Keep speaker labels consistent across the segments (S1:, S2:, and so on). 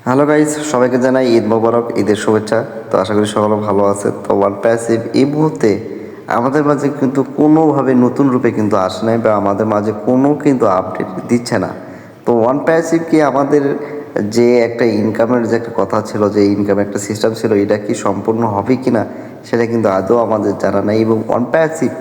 S1: Hello guys, সবাইকে জানাই ঈদ মোবারক, ঈদের শুভেচ্ছা। তো আশা করি সকলে ভালো আছে। তো ওয়ান প্যাসিভ এই মুহূর্তে আমাদের মাঝে কিন্তু কোনোভাবে নতুন রূপে কিন্তু আসে নাই, বা আমাদের মাঝে কোনো কিন্তু আপডেট দিচ্ছে না। তো ওয়ান প্যাসিভ কি আমাদের যে একটা ইনকামের যে একটা কথা ছিল, যে ইনকামের একটা সিস্টেম ছিল, এটা কি সম্পূর্ণ হবে কি না সেটা কিন্তু আদৌ আমাদের জানা নাই। এবং ওয়ান প্যাসিভ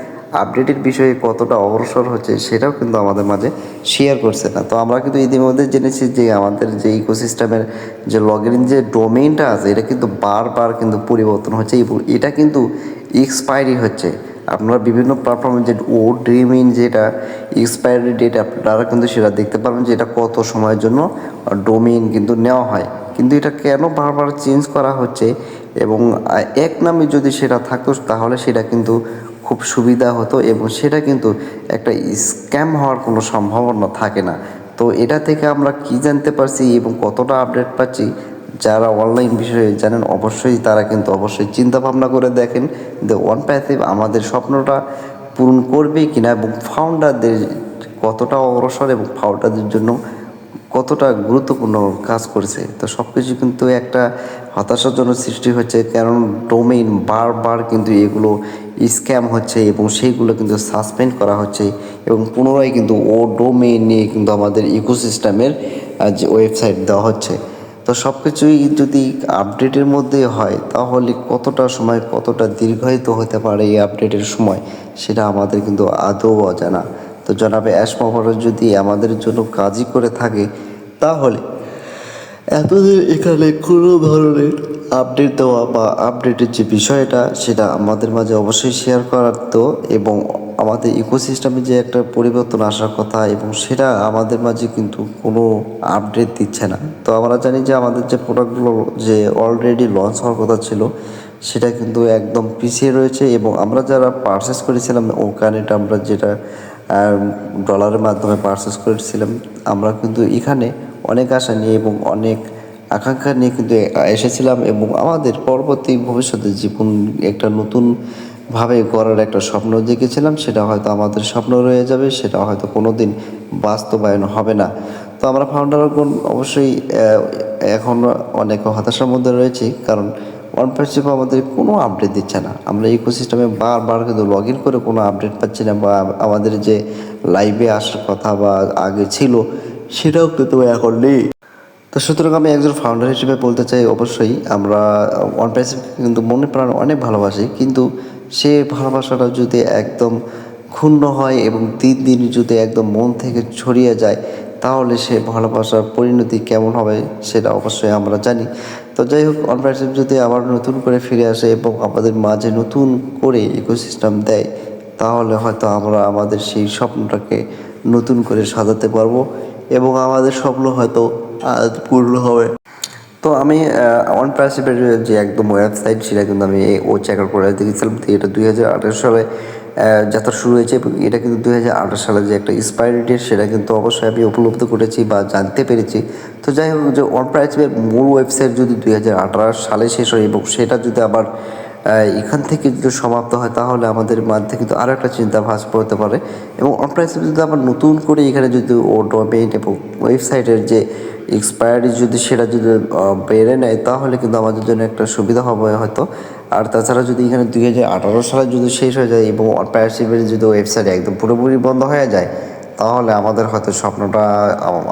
S1: আপডেটের বিষয়ে কতটা অগ্রসর হচ্ছে সেটাও কিন্তু আমাদের মাঝে শেয়ার করছে না। তো আমরা কিন্তু ইতিমধ্যে জেনেছি যে আমাদের যে ইকোসিস্টেমের যে লগ ইন যে ডোমেইনটা আছে, এটা কিন্তু বারবার কিন্তু পরিবর্তন হচ্ছে এবং এটা কিন্তু এক্সপায়ারি হচ্ছে। আপনারা বিভিন্ন প্ল্যাটফর্মে যে ডোমেইন যেটা এক্সপায়ারি ডেট আপনারা কিন্তু সেটা দেখতে পারবেন যে এটা কত সময়ের জন্য ডোমেইন কিন্তু নেওয়া হয়। কিন্তু এটা কেন বারবার চেঞ্জ করা হচ্ছে, এবং এক নামে যদি সেটা থাকতো তাহলে সেটা কিন্তু খুব সুবিধা হতো এবং সেটা কিন্তু একটা স্ক্যাম হওয়ার কোনো সম্ভাবনা থাকে না। তো এটা থেকে আমরা কি জানতে পারছি এবং কতটা আপডেট পাচ্ছি, যারা অনলাইন বিষয়ে জানেন অবশ্যই তারা কিন্তু অবশ্যই চিন্তা ভাবনা করে দেখেন যে ওয়ান প্যাসিভ আমাদের স্বপ্নটা পূরণ করবে কিনা, এবং ফাউন্ডারদের কতটা অগ্রসর এবং ফাউন্ডারদের জন্য কতটা গুরুত্বপূর্ণ কাজ করছে। তো সব কিছু কিন্তু একটা হতাশাজনক সৃষ্টি হচ্ছে, কারণ ডোমেইন বারবার কিন্তু এগুলো স্ক্যাম হচ্ছে এবং সেইগুলো কিন্তু সাসপেন্ড করা হচ্ছে এবং পুনরায় কিন্তু ডোমেইন নিয়ে কিন্তু আমাদের ইকোসিস্টেমের যে ওয়েবসাইট দেওয়া হচ্ছে। তো সব কিছুই যদি আপডেটের মধ্যে হয় তাহলে কতটা সময় কতটা দীর্ঘায়িত হতে পারে এই আপডেটের সময়, সেটা আমাদের কিন্তু আদৌ অজানা। তো জনাবে অ্যাশ মোবারক যদি আমাদের জন্য কাজই করে থাকে তাহলে এতদিন এখানে কোনো ধরনের আপডেট দেওয়া বা আপডেটের যে বিষয়টা সেটা আমাদের মাঝে অবশ্যই শেয়ার করার। তো এবং আমাদের ইকোসিস্টেমে যে একটা পরিবর্তন আসার কথা এবং সেটা আমাদের মাঝে কিন্তু কোনো আপডেট দিচ্ছে না। তো আমরা জানি যে আমাদের যে প্রোডাক্টগুলো যে অলরেডি লঞ্চ হওয়ার কথা ছিল সেটা কিন্তু একদম পিছিয়ে রয়েছে, এবং আমরা যারা পারচেস করেছিলাম ওখানে আমরা যেটা ডলারের মাধ্যমে পারচেস করেছিলাম, আমরা কিন্তু এখানে অনেক আশা নিয়ে এবং অনেক আকাঙ্ক্ষা নিয়ে কিন্তু এসেছিলাম এবং আমাদের পরবর্তী ভবিষ্যতে জীবন একটা নতুনভাবে গড়ার একটা স্বপ্ন দেখেছিলাম। সেটা হয়তো আমাদের স্বপ্ন রয়ে যাবে, সেটা হয়তো কোনো দিন বাস্তবায়ন হবে না। তো আমরা ফাউন্ডারগণ অবশ্যই এখন অনেক হতাশার মধ্যে রয়েছি, কারণ ওয়ান পার্সিপ আমাদের কোনো আপডেট দিচ্ছে না। আমরা ইকোসিস্টেমে বারবার কিন্তু লগ ইন করে কোনো আপডেট পাচ্ছি না, বা আমাদের যে লাইভে আসার কথা বা আগে ছিল সেটাও কিন্তু এখন নেই। তো সুতরাং আমি একজন ফাউন্ডার হিসেবে বলতে চাই, অবশ্যই আমরা ওয়ান প্যাসিভকে কিন্তু মনে প্রাণ অনেক ভালোবাসি, কিন্তু সে ভালোবাসাটা যদি একদম ক্ষুণ্ণ হয় এবং দিন দিন যদি একদম মন থেকে ছড়িয়ে যায় তাহলে সে ভালোবাসার পরিণতি কেমন হবে সেটা অবশ্যই আমরা জানি। তো যাই হোক, ওয়ান প্যাসিভ যদি আবার নতুন করে ফিরে আসে এবং আমাদের মাঝে নতুন করে ইকোসিস্টেম দেয় তাহলে হয়তো আমরা আমাদের সেই স্বপ্নটাকে নতুন করে সাজাতে পারবো এবং আমাদের স্বপ্ন হয়তো পূর্ণ হবে। তো আমি ওয়ান প্যাসিভের যে একদম ওয়েবসাইট সেটা কিন্তু আমি চেক আউট করে দেখেছিলাম। তো এটা 2018 সালে যাত্রা শুরু হয়েছে এবং এটা কিন্তু 2018 সালে যে একটা এক্সপায়ারি ডেট সেটা কিন্তু অবশ্যই আমি উপলব্ধি করেছি বা জানতে পেরেছি। তো যাই হোক, যে ওয়ান প্যাসিভের মূল ওয়েবসাইট যদি 2018 সালে শেষ হয় এবং সেটা যদি আবার এখান থেকে যদি সমাপ্ত হয় তাহলে আমাদের মধ্যে কিন্তু আরও একটা চিন্তা ভাস পড়তে পারে, এবং ওয়ান প্যাসিভ যদি আবার নতুন করে এখানে যদি ডোমেইন এবং ওয়েবসাইটের যে এক্সপায়ারি যদি সেটা যদি বেড়ে নেয় তাহলে কিন্তু আমাদের জন্য একটা সুবিধা হবে হয়তো। আর তাছাড়া যদি এখানে 2018 সালে যদি শেষ হয়ে যায় এবং ওয়ান প্যাসিভের যদি ওয়েবসাইট একদম পুরোপুরি বন্ধ হয়ে যায় তাহলে আমাদের হয়তো স্বপ্নটা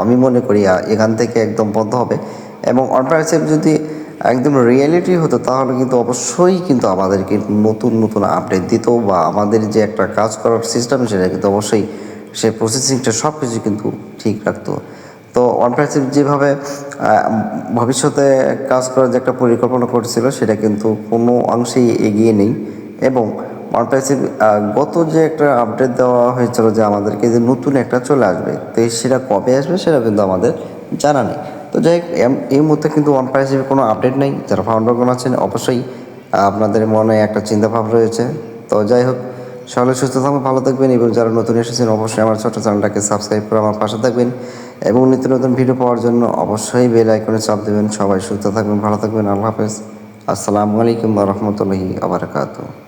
S1: আমি মনে করি এখান থেকে একদম বন্ধ হবে। এবং ওয়ান প্যাসিভ যদি একদম রিয়েলিটি হতো তাহলে কিন্তু অবশ্যই কিন্তু আমাদেরকে নতুন নতুন আপডেট দিত, বা আমাদের যে একটা কাজ করার সিস্টেম সেটা কিন্তু অবশ্যই সে প্রসেসিংটা সব কিছু কিন্তু ঠিক রাখতো। তো ওয়ান প্যাসিভ যেভাবে ভবিষ্যতে কাজ করার যে একটা পরিকল্পনা করছিল সেটা কিন্তু কোনো অংশেই এগিয়ে নেই। এবং ওয়ান প্যাসিভ গত যে একটা আপডেট দেওয়া হয়েছিল যে আমাদেরকে যে নতুন একটা চলে আসবে, তো সেটা কবে আসবে সেটা কিন্তু আমাদের জানা নেই। তো যাই হোক, এই মুহূর্তে কিন্তু ওয়ান প্যাসিভে কোনো আপডেট নেই। যারা ফাউন্ডারগণ আছেন অবশ্যই আপনাদের মনে একটা চিন্তাভাব রয়েছে। তো যাই হোক, সকলে সুস্থ থাকবেন, ভালো থাকবেন, এবং যারা নতুন এসেছেন অবশ্যই আমার ছোট্ট চ্যানেলটাকে সাবস্ক্রাইব করে আমার পাশে থাকবেন এবং নিত্য নতুন ভিডিও পাওয়ার জন্য অবশ্যই বেল আইকনে চাপ দেবেন। সবাই সুস্থ থাকবেন, ভালো থাকবেন। আল্লাহ হাফেজ। আসসালামু আলাইকুম ওয়া রাহমাতুল্লাহি ওয়া বারাকাতুহু।